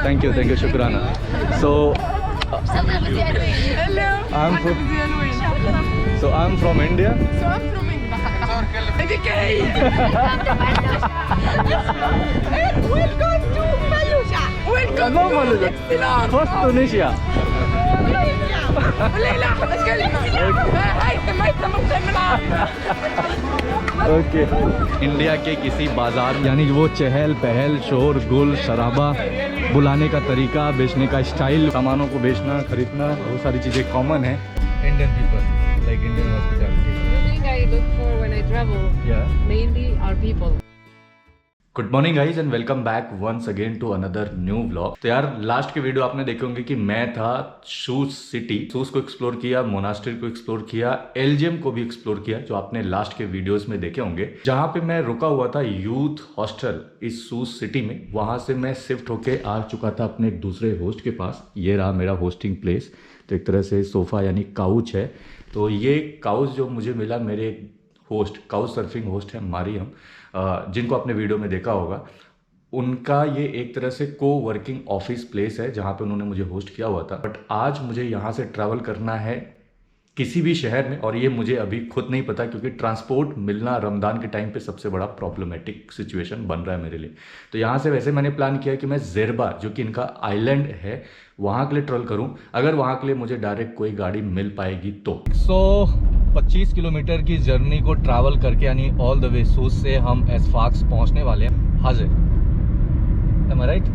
Thank you, शुक्राना. So I'm from India. Welcome to Fallujah. Welcome to Excellent. First Tunisia. Okay. India के किसी बाजार यानी वो चहल पहल, शोर गुल, शराबा, बुलाने का तरीका, बेचने का स्टाइल, सामानों को बेचना, खरीदना, बहुत सारी चीज़ें कॉमन है. Indian people like Indian hospitality. The thing I look for when I travel mainly are people. Good morning guys and welcome back once again to another new vlog. तो यार लास्ट के वीडियो आपने देखे होंगे कि मैं था शूज सिटी. शूज को एक्सप्लोर किया, मोनास्ट्री को एक्सप्लोर किया, एलजीएम को भी एक्सप्लोर किया, जो आपने लास्ट के वीडियोस में देखे होंगे. जहां पे मैं रुका हुआ था यूथ हॉस्टल इस शूज सिटी में, वहां से मैं शिफ्ट होके आ चुका था अपने एक दूसरे होस्ट के पास. ये रहा मेरा होस्टिंग प्लेस. तो एक तरह से सोफा यानी काउच है. तो ये काउच जो मुझे मिला मेरे होस्ट, काउच सर्फिंग होस्ट है मारियम, जिनको आपने वीडियो में देखा होगा, उनका ये एक तरह से को वर्किंग ऑफिस प्लेस है जहाँ पे उन्होंने मुझे होस्ट किया हुआ था. बट आज मुझे यहाँ से ट्रैवल करना है किसी भी शहर में, और ये मुझे अभी खुद नहीं पता क्योंकि ट्रांसपोर्ट मिलना रमज़ान के टाइम पे सबसे बड़ा प्रॉब्लमेटिक सिचुएशन बन रहा है मेरे लिए. तो यहाँ से वैसे मैंने प्लान किया कि मैं ज़ेरबा, जो कि इनका आइलैंड है, वहाँ के लिए ट्रैवल करूँ, अगर वहाँ के लिए मुझे डायरेक्ट कोई गाड़ी मिल पाएगी तो. 125 किलोमीटर की जर्नी को ट्रैवल करके यानी ऑल द वे सूज से हम एसफाक्स पहुँचने वाले हैं. हाजिर, am I right?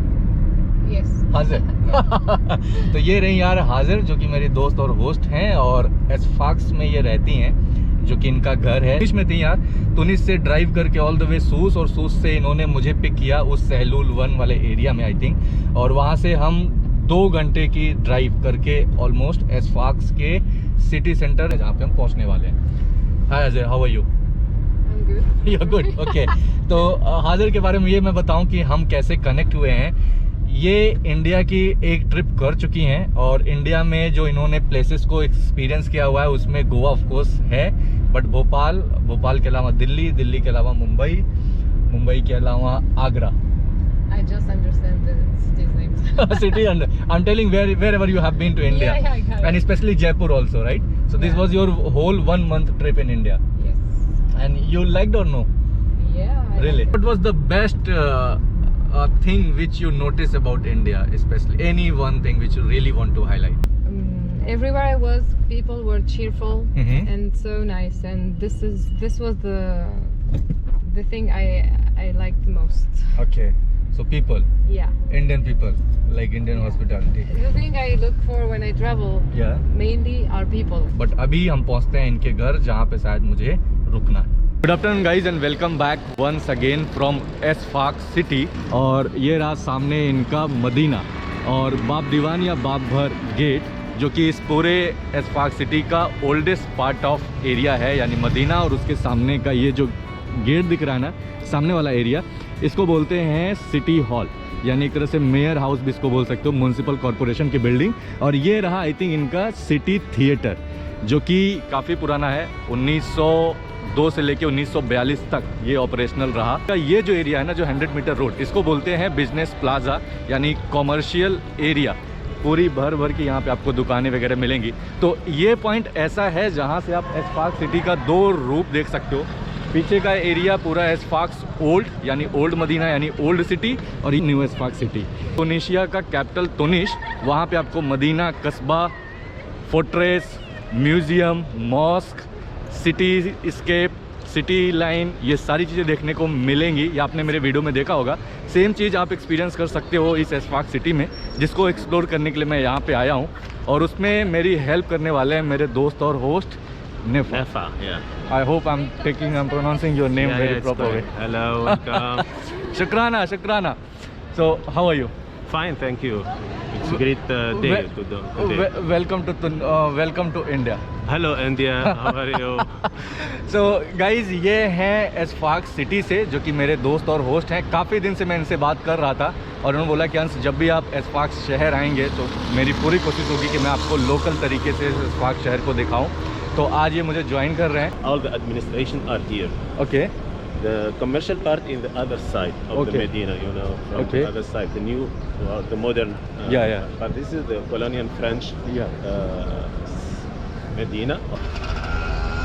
Yes. हाजिर. तो ये रही यार हाजिर, जो कि मेरे दोस्त और होस्ट हैं, और एसफाक्स में ये रहती हैं, जो कि इनका घर है. तुनिस में थी यार, तुनिस से ड्राइव करके ऑल द वे सूस, और सूस से इन्होंने मुझे पिक किया उस सहलूल 1 वाले एरिया में आई थिंक, और वहाँ से हम 2 घंटे की ड्राइव करके ऑलमोस्ट एसफाक्स के सिटी सेंटर जहाँ पे हम पहुँचने वाले हैं. हाय हाजिर, how are you? I'm good. You're good. Okay. तो हाजिर के बारे में ये मैं बताऊं कि हम कैसे कनेक्ट हुए हैं. ये इंडिया की एक ट्रिप कर चुकी हैं, और इंडिया में जो इन्होंने प्लेसेस को एक्सपीरियंस किया हुआ है उसमें गोवा ऑफ कोर्स है, बट भोपाल के अलावा दिल्ली के अलावा मुंबई के अलावा Agra. I just understand the city's names. City, and I'm telling wherever you have been to India, Yeah, I got it. and especially Jaipur also, right? So this was your whole 1 month trip in India, Yes. and you liked or no? Yeah. Really? What was the best thing which you notice about India, especially any one thing which you really want to highlight? Everywhere I was, people were cheerful Mhm. and so nice, and this was the thing I liked the most. Okay, so people, Yeah. Indian people, like Indian hospitality. The thing I look for when I travel Yeah. mainly are people. But अभी हम पहुंचते हैं इनके घर, जहाँ पे शायद मुझे रुकना है. Good afternoon guys and welcome back once again from Sfax city. और ये रहा सामने इनका मदीना और बाप दीवान या बाप भर गेट, जो कि इस पूरे एसफाक्स सिटी का ओल्डेस्ट पार्ट ऑफ एरिया है, यानी मदीना. और उसके सामने का ये जो गेट दिख रहा है ना, सामने वाला एरिया, इसको बोलते हैं सिटी हॉल, यानी एक तरह से मेयर हाउस भी इसको बोल सकते हो, म्यूनसिपल कॉरपोरेशन की बिल्डिंग. और ये रहा आई थिंक इनका सिटी थिएटर, जो कि काफ़ी पुराना है. 1902 से लेके 1942 तक ये ऑपरेशनल रहा. ये जो एरिया है ना, जो 100 मीटर रोड, इसको बोलते हैं बिजनेस प्लाजा, यानी कॉमर्शियल एरिया. पूरी भर की यहाँ पे आपको दुकानें वगैरह मिलेंगी. तो ये पॉइंट ऐसा है जहाँ से आप एसफाक्स सिटी का 2 रूप देख सकते हो. पीछे का एरिया पूरा एसफाक्स ओल्ड, यानी ओल्ड मदीना यानी ओल्ड सिटी, और ये न्यू एसफाक्स सिटी. तुनिशिया का कैपिटल तुनिश, वहाँ पे आपको Medina Kasbah, fortress, museum, mosque, cityscape, city line, ये सारी चीज़ें देखने को मिलेंगी. ये आपने मेरे वीडियो में देखा होगा. सेम चीज़ आप एक्सपीरियंस कर सकते हो इस एसफाक्स सिटी में, जिसको एक्सप्लोर करने के लिए मैं यहाँ पे आया हूँ. और उसमें मेरी हेल्प करने वाले हैं मेरे दोस्त और host Nefa. Yeah. I hope I'm pronouncing your name very it's properly. correct. Hello, welcome. Shukrana. So, how are you? Fine, thank you. It's a great day today. Welcome to India. Hello, India. How are you? So, guys, ये हैं एसफाक्स city से, जो कि मेरे दोस्त और host हैं. काफ़ी दिन से मैं इनसे बात कर रहा था, और उन्होंने बोला कि अंश, जब भी आप एसफाक्स शहर आएंगे तो मेरी पूरी कोशिश होगी कि मैं आपको लोकल तरीके से एसफाक्स शहर को दिखाऊं. तो आज ये मुझे ज्वाइन कर रहे हैं. All the administration are here. Okay. The commercial part in the other side of Okay. the Medina, you know, from Okay. the other side, the new, the modern. Yeah. But this is the colonial French Yeah. Medina.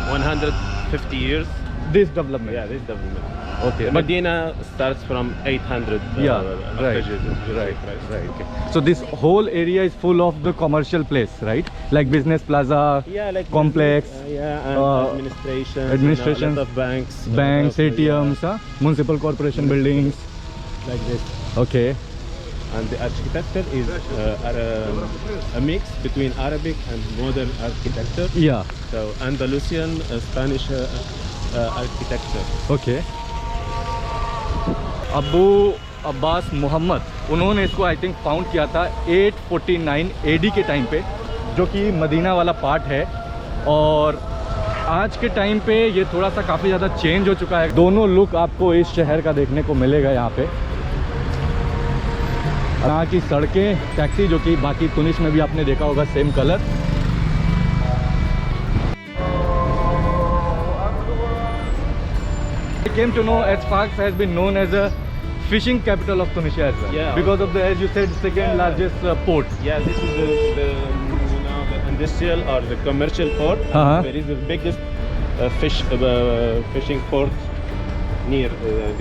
150 years. This development. Yeah, this development. Okay. The Medina starts from 800. Yeah, after right, Jesus right, Christ. right. Okay. So this whole area is full of the commercial place, right? Like business plaza, Yeah, like complex, yeah, and administration. administration, a lot of banks. banks, ATMs, municipal corporation buildings. Like this. Okay. And the architecture is a mix between Arabic and modern architecture. Yeah. So Andalusian, Spanish architecture. Okay. Abu Abbas Mohammad, उन्होंने इसको I think found किया था 849 AD के time पे, जो कि Medina वाला part है। और आज के टाइम पे ये थोड़ा सा काफ़ी ज़्यादा चेंज हो चुका है। दोनों लुक आपको इस शहर का देखने को मिलेगा यहाँ पे। यहाँ की सड़कें, टैक्सी, जो कि बाकी तुनिस में भी आपने देखा होगा same colour. I came to know Sfax has been known as a fishing capital of Tunisia as well. Yeah. Because of the, as you said, second largest port. Yeah, this is the industrial or the commercial port. Uh-huh. There is the biggest fishing port near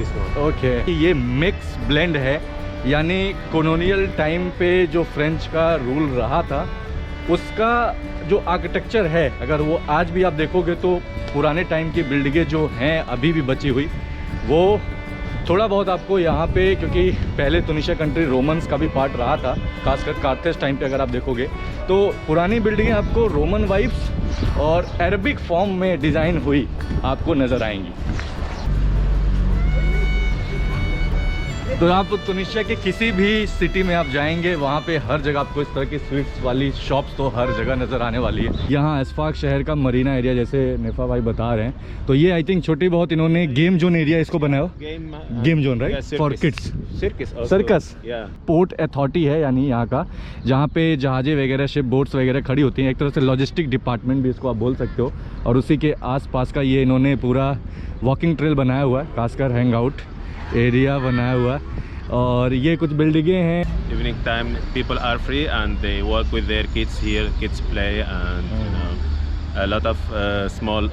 this one. Okay. ये mix blend है, यानी colonial time पे जो French का rule रहा था उसका जो आर्किटेक्चर है, अगर वो आज भी आप देखोगे तो पुराने टाइम की बिल्डिंगें जो हैं अभी भी बची हुई, वो थोड़ा बहुत आपको यहाँ पे, क्योंकि पहले तुनिशिया कंट्री रोमन्स का भी पार्ट रहा था, खासकर कार्थेज टाइम पे अगर आप देखोगे तो पुरानी बिल्डिंगें आपको रोमन वाइब्स और अरबिक फॉर्म में डिज़ाइन हुई आपको नज़र आएंगी। तो आप तुनिशिया के किसी भी सिटी में आप जाएंगे, वहाँ पे हर जगह आपको इस तरह की स्वीट्स वाली शॉप्स तो हर जगह नज़र आने वाली है। यहाँ एस्फाक शहर का मरीना एरिया, जैसे नेफा भाई बता रहे हैं, तो ये आई थिंक छोटी बहुत इन्होंने गेम जोन एरिया इसको बनाया हो। Game zone, right, for kids, circus. Port authority है यानी यहाँ का, जहाँ पे जहाज़ें वगैरह, शिप बोट्स वगैरह खड़ी होती हैं। एक तरह से लॉजिस्टिक डिपार्टमेंट भी इसको आप बोल सकते हो। और उसी के आसपास का ये इन्होंने पूरा वॉकिंग ट्रेल बनाया हुआ है, खासकर हैंग आउट एरिया बनाया हुआ है। और ये कुछ बिल्डिंगें हैं। Evening time, people are free and they walk with their kids here. Kids play and you know, a lot of small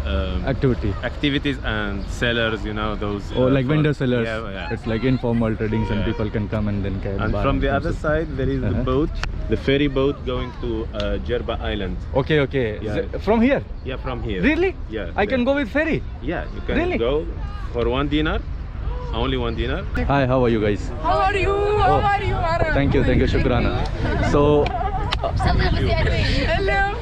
activities and sellers. You know those. Like vendor sellers. Yeah. It's like informal tradings, and people can come and then can And buy from the and other sell. side, there is the boat, the ferry boat going to Jerba Island. Okay. Yeah. From here? Yeah, from here. Really? Yeah. I can go with ferry? Yeah, you can Really? go for $1. Only $1. Hi, how are you guys? How are you? How are you? Thank you, Shukrana. So Hello.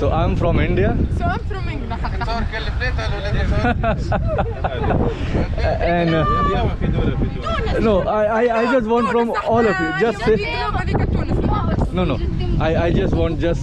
so I'm from India, So I'm from England. and no, I just want from all of you, just say no. I just want, just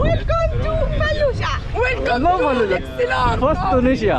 Welcome to Fallujah. Welcome No, to Fallujah. Excellent. First Tunisia.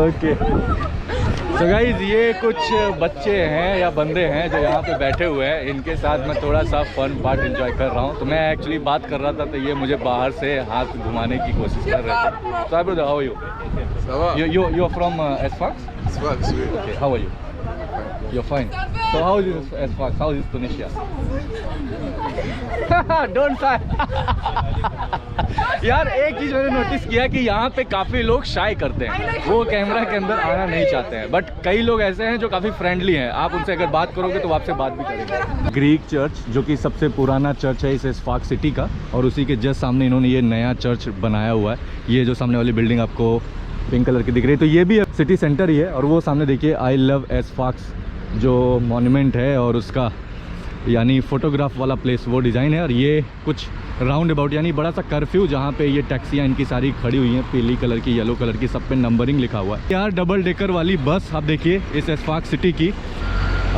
Okay तो guys ये कुछ बच्चे हैं या बंदे हैं जो यहाँ पे बैठे हुए हैं, इनके साथ मैं थोड़ा सा फन पार्ट एंजॉय कर रहा हूँ। तो मैं एक्चुअली बात कर रहा था तो ये मुझे बाहर से हाथ घुमाने की कोशिश कर रहे थे। So brother, how are you? You are from Sfax? Sfax, oui. Okay, how are you? You're fine. So how is Sfax? How is Tunisia? Don't try. यार एक चीज़ मैंने नोटिस किया कि यहाँ पे काफ़ी लोग शाय करते हैं, वो कैमरा के अंदर आना नहीं चाहते हैं, बट कई लोग ऐसे हैं जो काफ़ी फ्रेंडली हैं। आप उनसे अगर बात करोगे तो वो आपसे बात भी करेंगे। ग्रीक चर्च, जो कि सबसे पुराना चर्च है इस स्फाक सिटी का, और उसी के जस्ट सामने इन्होंने ये नया चर्च बनाया हुआ है। ये जो सामने वाली बिल्डिंग आपको पिंक कलर की दिख रही है, तो ये भी सिटी सेंटर ही है। और वो सामने देखिए आई लव स्फाक्स जो मॉन्यूमेंट है, और उसका यानी फोटोग्राफ वाला प्लेस वो डिज़ाइन है। और ये कुछ राउंड अबाउट यानी बड़ा सा कर्फ्यू, जहाँ पे ये टैक्सियाँ इनकी सारी खड़ी हुई हैं, पीली कलर की, येलो कलर की, सब पे नंबरिंग लिखा हुआ है। यार डबल डेकर वाली बस आप देखिए इस स्फाक सिटी की,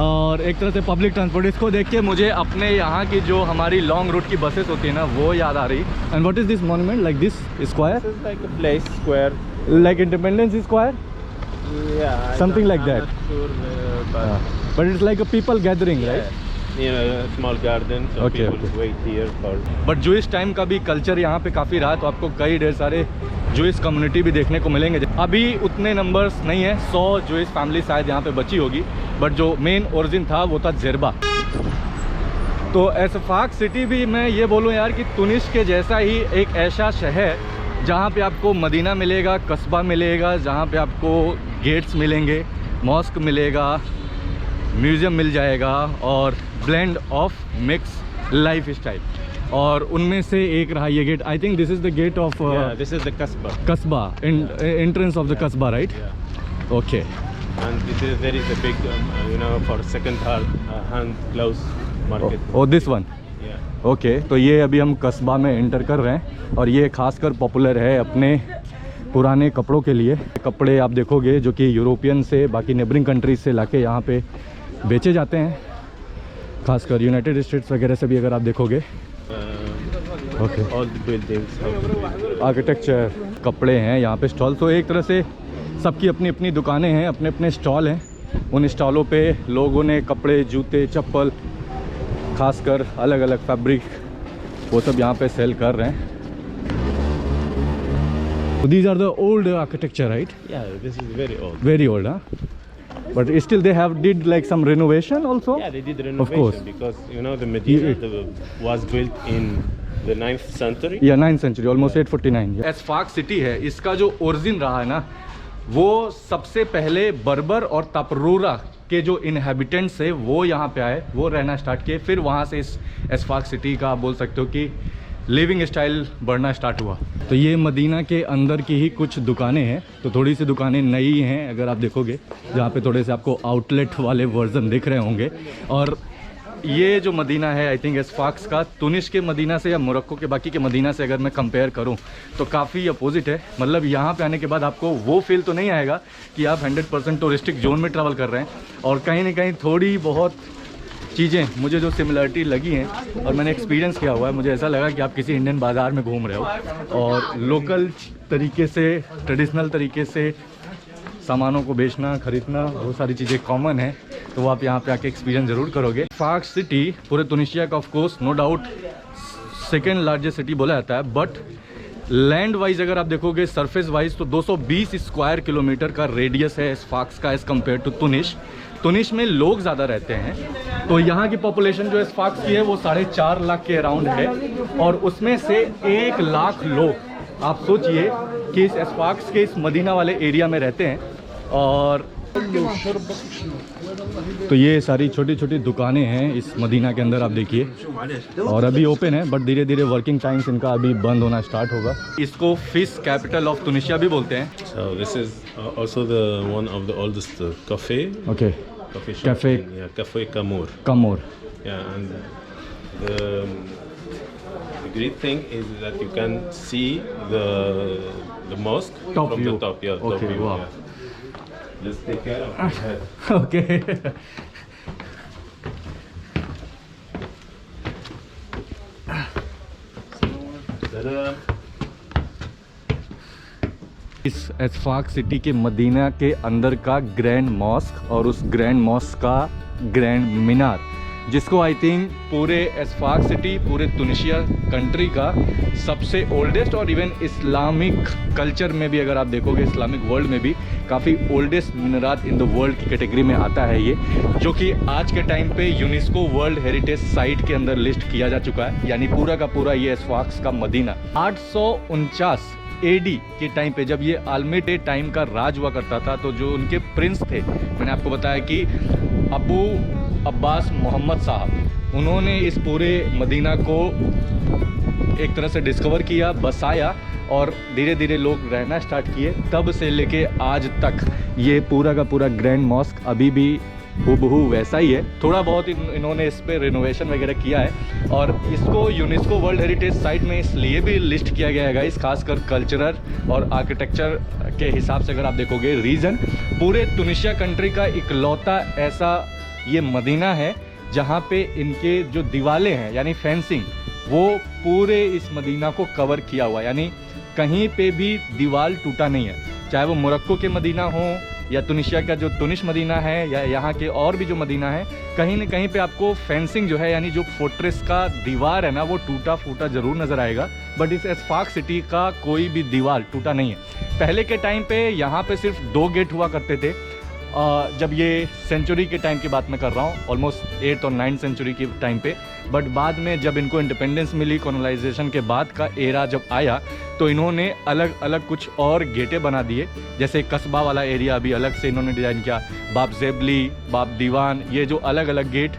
और एक तरह से पब्लिक ट्रांसपोर्ट। इसको देख के मुझे अपने यहाँ की जो हमारी लॉन्ग रूट की बसेस होती है ना, वो याद आ रही। And what is this monument, like this square, This is like a place square. Like independence square, Yeah. Something like I'm that. not sure But it's like a people gathering, right? Yeah, a small garden, so Okay, people okay. wait here for. But Jewish time का भी culture यहाँ पे काफ़ी रहा, तो आपको कई ढेर सारे जूइश कम्युनिटी भी देखने को मिलेंगे। अभी उतने नंबर्स नहीं है, 100 जूइश फैमिली शायद यहाँ पे बची होगी, बट जो मेन ओरिजिन था वो था जेरबा। तो एसफाक सिटी भी मैं ये बोलूँ यार कि तुनिस के जैसा ही एक ऐसा शहर जहाँ पे आपको मदीना मिलेगा, कस्बा मिलेगा, जहाँ पे आपको गेट्स मिलेंगे, मॉस्क मिलेगा, म्यूज़ियम मिल जाएगा और blend of mix lifestyle. और उनमें से एक रहा ये gate. I think this is the gate of Yeah, this is the Kasbah. Kasbah, entrance of the Kasbah, right? Yeah. Okay. And there is a big, for second hand clothes market. Oh this one, Yeah. Okay. तो ये अभी हम कस्बा में enter कर रहे हैं और ये खासकर पॉपुलर है अपने पुराने कपड़ों के लिए। कपड़े आप देखोगे जो कि यूरोपियन से, बाकी नेबरिंग कंट्रीज से लाके यहाँ पे बेचे जाते हैं, खासकर यूनाइटेड स्टेट्स वगैरह से भी अगर आप देखोगे। Okay. All the buildings. Architecture, कपड़े हैं यहाँ पे, स्टॉल। तो एक तरह से सबकी अपनी अपनी दुकानें हैं, अपने अपने स्टॉल हैं। उन स्टॉलों पे लोगों ने कपड़े, जूते, चप्पल, खासकर अलग अलग फैब्रिक, वो सब यहाँ पे सेल कर रहे हैं। These are the old architecture, right? Yeah, this is very old. Very old, huh? But still they did like some renovation also? Yeah, they did Of renovation course. because the Medina was built in the 9th century. Yeah, 9th century, almost 849. एसफाक city है, इसका जो origin रहा है ना, वो सबसे पहले बर्बर और तपरूरा के जो इनहेबिटेंट्स है वो यहाँ पे आए, वो रहना स्टार्ट किए। फिर वहाँ से इस एसफाक सिटी का आप बोल सकते हो कि लिविंग स्टाइल बढ़ना स्टार्ट हुआ। तो ये मदीना के अंदर की ही कुछ दुकानें हैं। तो थोड़ी सी दुकानें नई हैं अगर आप देखोगे, जहाँ पे थोड़े से आपको आउटलेट वाले वर्जन दिख रहे होंगे। और ये जो मदीना है, आई थिंक एसफाक्स का तुनिस के मदीना से या मोरक्को के बाकी के मदीना से अगर मैं कंपेयर करूं तो काफ़ी अपोजिट है। मतलब यहाँ पे आने के बाद आपको वो फील तो नहीं आएगा कि आप 100% टूरिस्टिक जोन में ट्रैवल कर रहे हैं। और कहीं ना कहीं थोड़ी बहुत चीज़ें मुझे जो सिमिलरिटी लगी हैं और मैंने एक्सपीरियंस किया हुआ है, मुझे ऐसा लगा कि आप किसी इंडियन बाज़ार में घूम रहे हो और लोकल तरीके से, ट्रेडिशनल तरीके से सामानों को बेचना, खरीदना, बहुत सारी चीज़ें कॉमन है। तो वो आप यहाँ पे आके एक्सपीरियंस ज़रूर करोगे। एसफाक सिटी पूरे तुनिसिया का of course no doubt second largest city बोला जाता है, बट लैंड वाइज अगर आप देखोगे, सरफेस वाइज, तो 220 स्क्वायर किलोमीटर का रेडियस है एसफाक्स का एज़ कम्पेयर टू तुनिस। तुनिस में लोग ज़्यादा रहते हैं, तो यहाँ की पॉपुलेशन जो एसफाक्स की है वो 4.5 लाख के अराउंड है। और उसमें से 1 लाख लोग आप सोचिए कि इस एसफाक्स के इस मदीना वाले एरिया में रहते हैं। और तो ये सारी छोटी छोटी दुकानें हैं इस मदीना के अंदर, आप देखिए। और अभी ओपन है, बट धीरे धीरे वर्किंग टाइम्स इनका अभी बंद होना स्टार्ट होगा। इसको फिश कैपिटल ऑफ तुनिसिया भी बोलते हैं। So this is also the one of the oldest cafe. Okay, Coffee shop. Cafe. Yeah, Cafe Kamour. कमोर। Yeah, and the great thing is that you can see the mosque Top from view. the top. Yeah, Okay, top view. wow. Yeah. Just take care of your head. Okay. Ta-da! इस एसफाक city के Medina के अंदर का grand mask और उस grand mask का grand मीनार, जिसको I think पूरे एसफाक सिटी, पूरे तुनिसिया कंट्री का सबसे ओल्डेस्ट और इवन इस्लामिक कल्चर में भी अगर आप देखोगे, इस्लामिक वर्ल्ड में भी काफ़ी ओल्डेस्ट मीनारात इन द वर्ल्ड की कैटेगरी में आता है ये, जो कि आज के टाइम पे यूनेस्को वर्ल्ड हेरिटेज साइट के अंदर लिस्ट किया जा चुका है। यानी पूरा का पूरा ये एसफाक्स का मदीना 849 AD के टाइम पे, जब ये आलमेटे टाइम का राज हुआ करता था, तो जो उनके प्रिंस थे, मैंने आपको बताया कि अबू अब्बास मोहम्मद साहब, उन्होंने इस पूरे मदीना को एक तरह से डिस्कवर किया, बसाया और धीरे धीरे लोग रहना स्टार्ट किए। तब से लेके आज तक ये पूरा का पूरा ग्रैंड मॉस्क अभी भी हूबहू वैसा ही है। थोड़ा बहुत इन्होंने इस पर रिनोवेशन वगैरह किया है और इसको यूनेस्को वर्ल्ड हेरिटेज साइट में इसलिए भी लिस्ट किया गया है, इस खासकर कल्चरल और आर्किटेक्चर के हिसाब से अगर आप देखोगे। रीज़न, पूरे तुनिसिया कंट्री का इकलौता ऐसा ये मदीना है जहाँ पे इनके जो दीवारें हैं यानी फेंसिंग, वो पूरे इस मदीना को कवर किया हुआ, यानी कहीं पे भी दीवार टूटा नहीं है। चाहे वो मोरक्को के मदीना हो या तुनिशिया का जो तुनिश मदीना है या यहाँ के और भी जो मदीना है, कहीं न कहीं पे आपको फेंसिंग जो है यानी जो फोर्ट्रेस का दीवार है ना वो टूटा फूटा ज़रूर नज़र आएगा। बट इस एस्फाक सिटी का कोई भी दीवार टूटा नहीं है। पहले के टाइम पे यहाँ पे सिर्फ 2 गेट हुआ करते थे। जब ये सेंचुरी के टाइम की बात मैं कर रहा हूँ, ऑलमोस्ट 8th और 9th सेंचुरी के टाइम पे। बट बाद में जब इनको इंडिपेंडेंस मिली, कॉलोनाइजेशन के बाद का एरा जब आया, तो इन्होंने अलग अलग कुछ और गेटें बना दिए। जैसे कस्बा वाला एरिया अभी अलग से इन्होंने डिज़ाइन किया, बाब जेबली, बाब दीवान, ये जो अलग अलग गेट,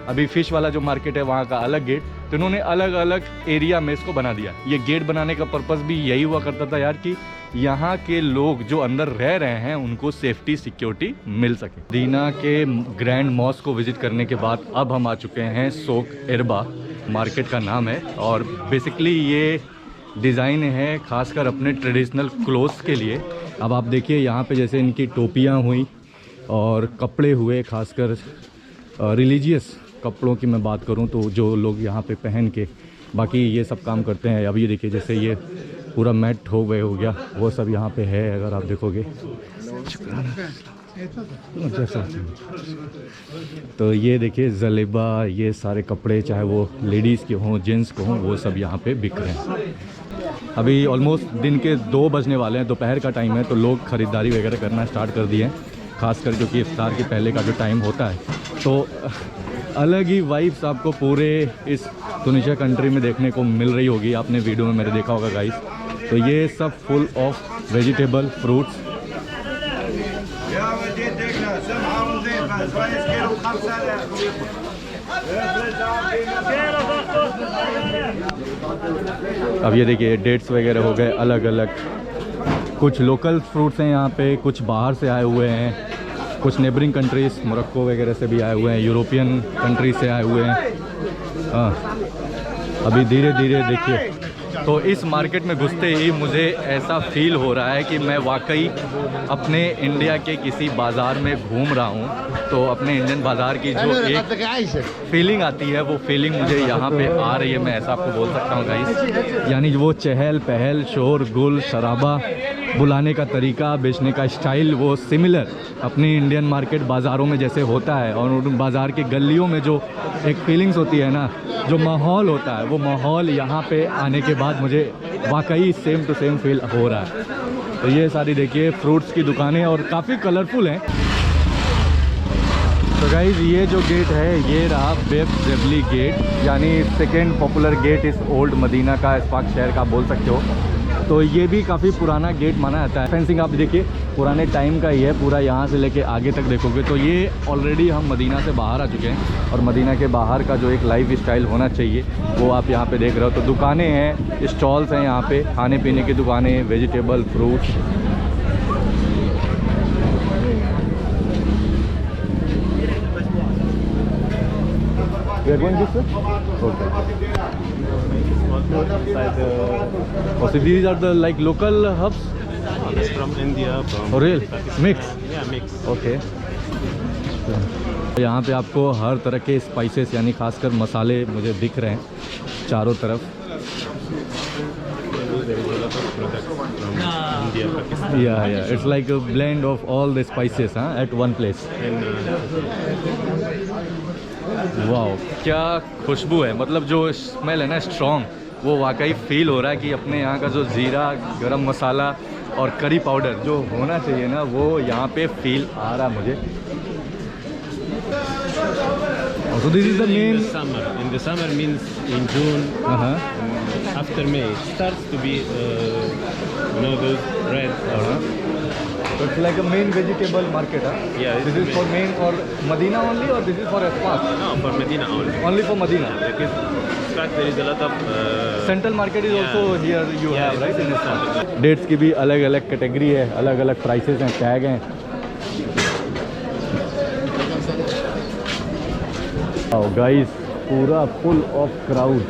अभी फ़िश वाला जो मार्केट है वहाँ का अलग गेट, तो इन्होंने अलग अलग एरिया में इसको बना दिया। ये गेट बनाने का पर्पज़ भी यही हुआ करता था यार कि यहाँ के लोग जो अंदर रह रहे हैं उनको सेफ्टी सिक्योरिटी मिल सके। मदीना के ग्रैंड मॉस्क को विज़िट करने के बाद अब हम आ चुके हैं सोक इरबा, मार्केट का नाम है। और बेसिकली ये डिज़ाइन है खासकर अपने ट्रेडिशनल क्लोथ्स के लिए। अब आप देखिए यहाँ पे जैसे इनकी टोपियाँ हुई और कपड़े हुए, खासकर रिलीजियस कपड़ों की मैं बात करूं तो जो लोग यहाँ पे पहन के बाकी ये सब काम करते हैं। अब ये देखिए जैसे ये पूरा मैट हो गया वो सब यहाँ पे है, अगर आप देखोगे। तो ये देखिए जलेबा, ये सारे कपड़े चाहे वो लेडीज़ के हों जेंट्स के हों वो सब यहाँ पे बिक रहे हैं। अभी ऑलमोस्ट दिन के 2 बजने वाले हैं, दोपहर का टाइम है, तो लोग ख़रीदारी वगैरह करना स्टार्ट कर दिए हैं। खासकर क्योंकि इफ्तार के पहले का जो टाइम होता है, तो अलग ही वाइब्स आपको पूरे इस तुनिशिया कंट्री में देखने को मिल रही होगी। आपने वीडियो में मेरे देखा होगा गाइस। तो ये सब फुल ऑफ वेजिटेबल, फ्रूट्स। अब ये देखिए डेट्स वगैरह हो गए अलग अलग। कुछ लोकल फ्रूट्स हैं यहाँ पे, कुछ बाहर से आए हुए हैं, कुछ नेबरिंग कंट्रीज़ मोरक्को वगैरह से भी आए हुए हैं, यूरोपियन कंट्री से आए हुए हैं। अभी धीरे धीरे देखिए, तो इस मार्केट में घुसते ही मुझे ऐसा फील हो रहा है कि मैं वाकई अपने इंडिया के किसी बाज़ार में घूम रहा हूँ। तो अपने इंडियन बाज़ार की जो एक फीलिंग आती है वो फीलिंग मुझे यहाँ पे आ रही है, मैं ऐसा आपको बोल सकता हूँ गाइस। यानी वो चहल पहल, शोर गुल, शराबा, बुलाने का तरीका, बेचने का स्टाइल वो सिमिलर अपनी इंडियन मार्केट बाज़ारों में जैसे होता है। और उन बाज़ार की गलियों में जो एक फीलिंग्स होती है ना, जो माहौल होता है, वो माहौल यहाँ पे आने के बाद मुझे वाकई सेम टू सेम फील हो रहा है। तो ये सारी देखिए फ्रूट्स की दुकानें और काफ़ी कलरफुल हैं। तो गाइज़ ये जो गेट है ये रहा बाब जेबली गेट, यानी सेकेंड पॉपुलर गेट इस ओल्ड मदीना का, एस्फाक शहर का बोल सकते हो। तो ये भी काफ़ी पुराना गेट माना जाता है। फेंसिंग आप देखिए पुराने टाइम का ही है पूरा, यहाँ से लेके आगे तक देखोगे तो ये ऑलरेडी हम मदीना से बाहर आ चुके हैं। और मदीना के बाहर का जो एक लाइफ स्टाइल होना चाहिए वो आप यहाँ पे देख रहे हो। तो दुकानें हैं, स्टॉल्स हैं यहाँ पे, खाने पीने की दुकानें, vegetable, fruits. We are going this way? Okay. Oh, so these are the like local herbs? It's from India, from Oh, real? Pakistan. Mix? Yeah, mix. Okay. यहाँ पे आपको हर तरह के स्पाइसेस यानी खासकर मसाले मुझे दिख रहे हैं चारों तरफ। India, Pakistan. Yeah, it's like a blend of all the spices at one place. Wow, क्या खुशबू है, मतलब जो स्मेल है ना स्ट्रॉन्ग, वो वाकई फील हो रहा है कि अपने यहाँ का जो ज़ीरा, गरम मसाला और करी पाउडर जो होना चाहिए ना वो यहाँ पे फील आ रहा है मुझे। So this is the main summer. In the summer means in June. After May it starts to be those red. So it's like a main vegetable market, huh? Yeah. This is for main or Medina only, or this is for Asfaq? No, for Medina only. Only for Medina. Because in fact there is a lot of Central market is also here. You Yeah, have right in it's Asfaq. Dates की भी अलग अलग category है, अलग अलग prices हैं, tag हैं। Oh guys, पूरा full of crowd.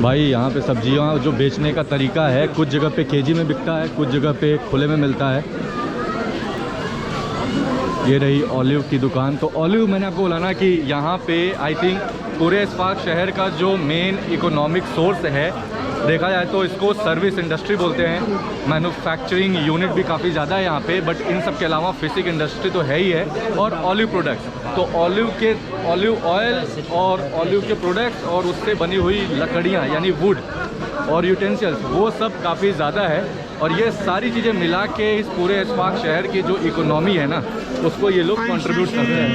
भाई यहाँ पे सब्जियाँ जो बेचने का तरीका है, कुछ जगह पे केजी में बिकता है, कुछ जगह पे खुले में मिलता है। ये रही ऑलिव की दुकान। तो ऑलिव मैंने आपको बोला ना कि यहाँ पे आई थिंक पूरे इस्फाक शहर का जो मेन इकोनॉमिक सोर्स है देखा जाए तो इसको सर्विस इंडस्ट्री बोलते हैं। मैन्युफैक्चरिंग यूनिट भी काफ़ी ज़्यादा है यहाँ पे, बट इन सब के अलावा फिशिंग इंडस्ट्री तो है ही है, और ऑलिव प्रोडक्ट्स। तो ऑलिव ऑयल और ऑलिव के प्रोडक्ट्स और उससे बनी हुई लकड़ियाँ यानी वुड और यूटेंसिल्स, वो सब काफ़ी ज़्यादा है। और ये सारी चीज़ें मिला के इस पूरे इस्फाक शहर की जो इकोनॉमी है ना, उसको ये लोग कंट्रीब्यूट करते हैं।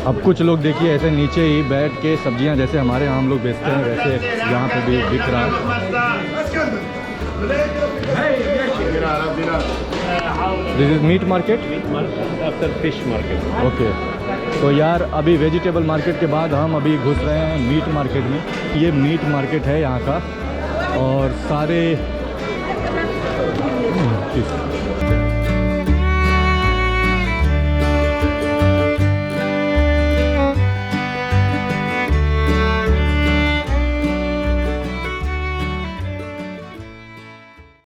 अब कुछ लोग देखिए ऐसे नीचे ही बैठ के सब्जियां, जैसे हमारे यहाँ हम लोग बेचते हैं वैसे यहाँ पे भी बिक रहा है। This is meat market after fish market. Okay. तो यार अभी वेजिटेबल मार्केट के बाद हम अभी घुस रहे हैं मीट मार्केट में। ये मीट मार्केट है यहाँ का, और सारे